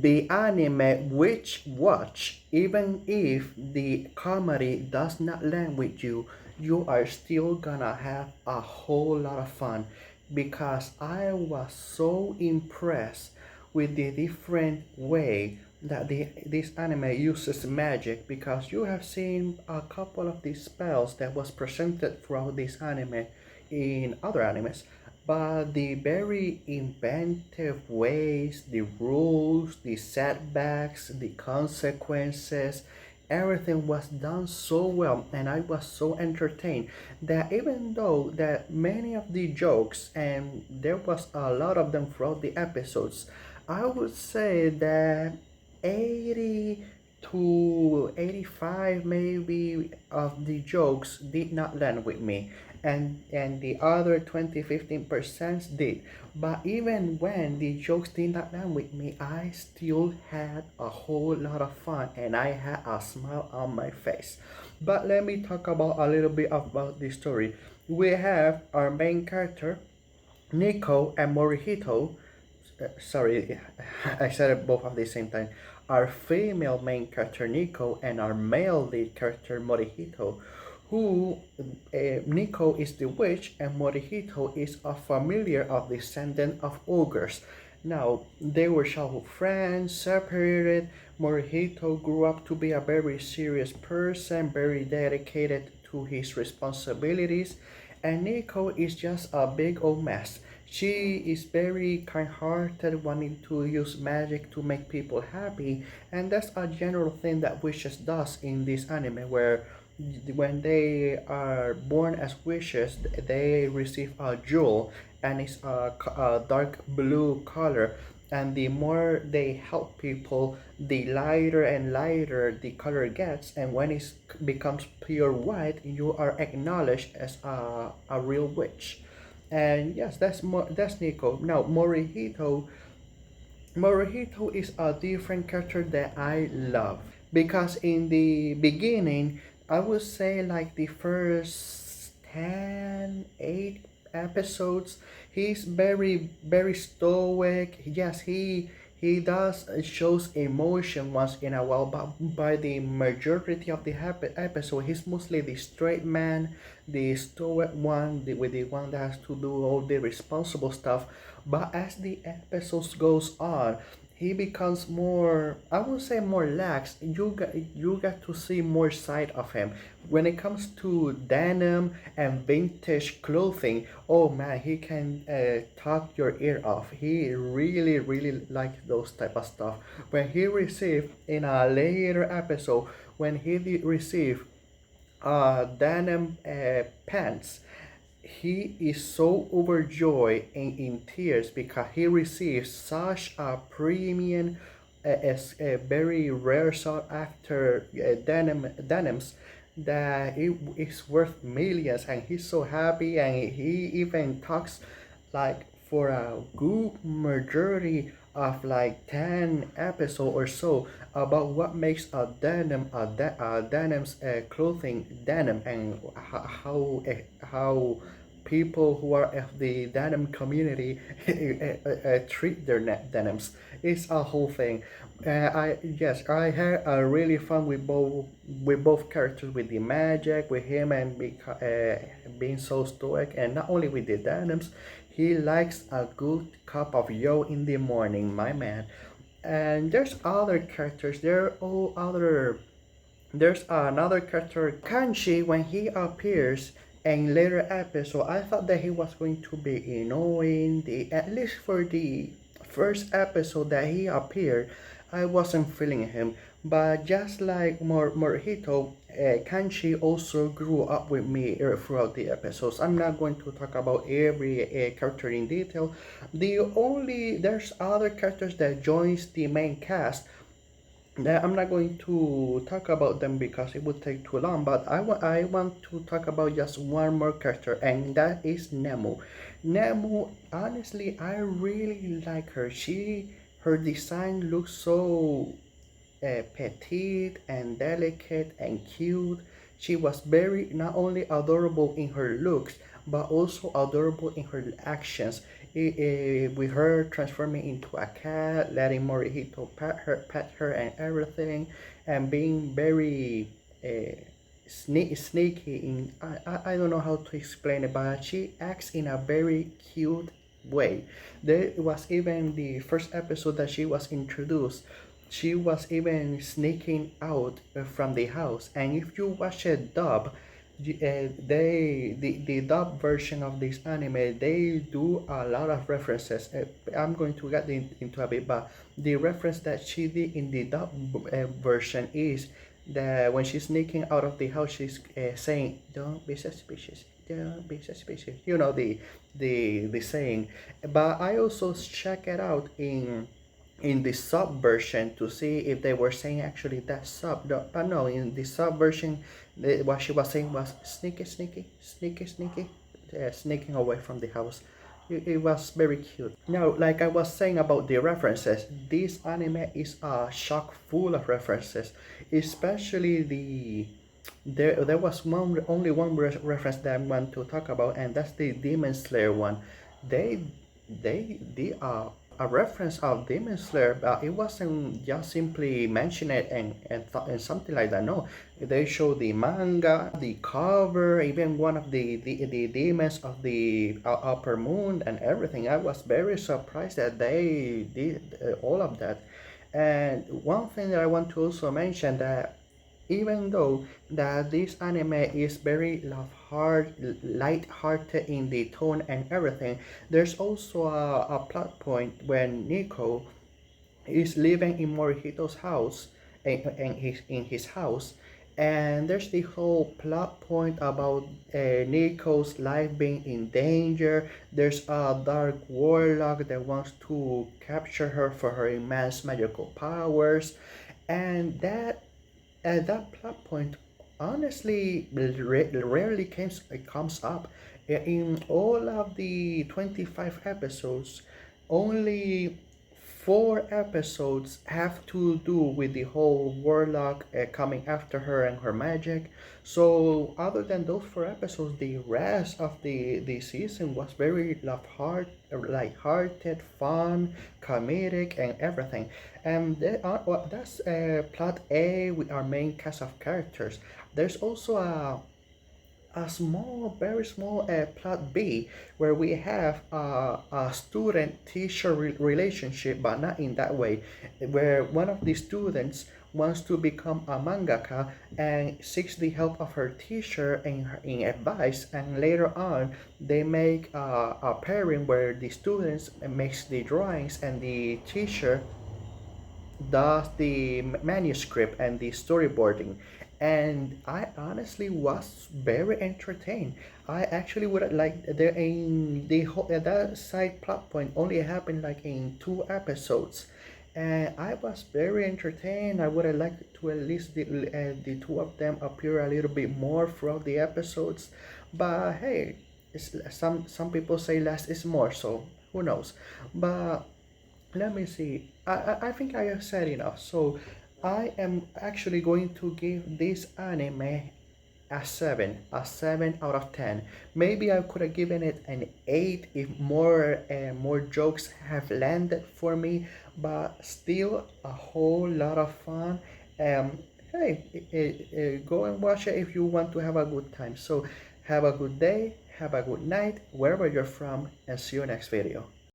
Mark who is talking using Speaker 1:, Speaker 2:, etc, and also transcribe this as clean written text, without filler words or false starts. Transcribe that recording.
Speaker 1: the anime which watch, even if the comedy does not land with you, you are still gonna have a whole lot of fun because I was so impressed with the different way that this anime uses magic, because you have seen a couple of these spells that was presented throughout this anime in other animes, but the very inventive ways, the rules, the setbacks, the consequences, everything was done so well, and I was so entertained that even though that many of the jokes, and there was a lot of them throughout the episodes, I would say that 80 to 85 maybe of the jokes did not land with me, and the other 20-15% did. But even when the jokes did not land with me, I still had a whole lot of fun and I had a smile on my face. But let me talk about a little bit about the story. We have our main character Nico and Morihito. Sorry, I said it both at the same time. Our female main character Nico and our male lead character Morihito, who Nico is the witch and Morihito is a familiar of the descendant of ogres. Now, they were childhood friends, separated. Morihito grew up to be a very serious person, very dedicated to his responsibilities, and Nico is just a big old mess. She is very kind-hearted, wanting to use magic to make people happy, and that's a general thing that witches does in this anime, where when they are born as witches, they receive a jewel, and it's a dark blue color. And the more they help people, the lighter and lighter the color gets. And when it becomes pure white, you are acknowledged as a real witch. And yes, that's Nico. Now Morihito is a different character that I love, because in the beginning, I would say like the first 10, 8 episodes, he's very stoic. Yes, he does shows emotion once in a while, but by the majority of the episode, he's mostly the straight man, the stoic one, with the one that has to do all the responsible stuff. But as the episodes goes on, he becomes more, I would say, more lax. You get to see more side of him when it comes to denim and vintage clothing. Oh man, he can talk your ear off. He really likes those type of stuff. When he received in a later episode, when he did receive denim pants, he is so overjoyed and in tears because he receives such a premium, as a very rare sought after denims, that it is worth millions, and he's so happy, and he even talks like for a good majority of like 10 episode or so about what makes a denim a denim's clothing denim, and how people who are of the denim community treat their denims. It's a whole thing. I had a really fun with both characters, with the magic, with him, and being so stoic, and not only with the denims, he likes a good cup of yo in the morning, my man. And there's other characters. There are all other. There's another character, Kanchi, when he appears in later episode. I thought that he was going to be annoying. At least for the first episode that he appeared, I wasn't feeling him. But just like Morihito, Kanchi also grew up with me throughout the episodes. I'm not going to talk about every character in detail. There's other characters that joins the main cast. I'm not going to talk about them because it would take too long, but I want to talk about just one more character, and that is Nemu. Nemu, honestly, I really like her. Her design looks so petite and delicate and cute. She was very not only adorable in her looks, but also adorable in her actions. with her transforming into a cat, letting Morihito pet her and everything, and being very uh, sneaky. I don't know how to explain it, but she acts in a very cute way. There was even the first episode that she was introduced. She was even sneaking out from the house, and if you watch it dub, the dub version of this anime, they do a lot of references. I'm going to get into a bit, but the reference that she did in the dub version is that when she's sneaking out of the house, she's saying, "Don't be suspicious, don't be suspicious." You know the saying. But I also check it out in the sub version to see if they were saying actually that sub. No, but no, in the sub version, what she was saying was sneaky, sneaky, sneaky, sneaky, sneaking away from the house. It was very cute. Now, like I was saying about the references, this anime is a chock full of references, especially there was only one reference that I want to talk about, and that's the Demon Slayer one. They they a reference of Demon Slayer, but it wasn't just simply mention it and something like that. No, they show the manga, the cover, even one of the demons of the upper moon and everything. I was very surprised that they did all of that. And one thing that I want to also mention that even though that this anime is very light-hearted in the tone and everything, there's also a plot point when Nico is living in Morihito's house, in his house, and there's the whole plot point about Nico's life being in danger. There's a dark warlock that wants to capture her for her immense magical powers, and that plot point honestly rarely comes up in all of the 25 episodes. Only 4 episodes have to do with the whole warlock coming after her and her magic. So other than those 4 episodes, the rest of the season was very light-hearted, fun, comedic, and everything. And that's plot A with our main cast of characters. There's also a small, very small plot B where we have a student-teacher relationship, but not in that way, where one of the students wants to become a mangaka and seeks the help of her teacher in advice, and later on they make a pairing where the students makes the drawings and the teacher does the manuscript and the storyboarding. And I honestly was very entertained. I actually would have liked there in the whole that side plot point only happened like in 2 episodes, and I was very entertained. I would have liked to at least the two of them appear a little bit more throughout the episodes, but hey, some people say less is more, so who knows? But let me see. I think I have said enough. So I am actually going to give this anime a 7 out of 10. Maybe I could have given it an 8 if more jokes have landed for me, but still a whole lot of fun. Hey, go and watch it if you want to have a good time. So have a good day, have a good night, wherever you're from, and see you next video.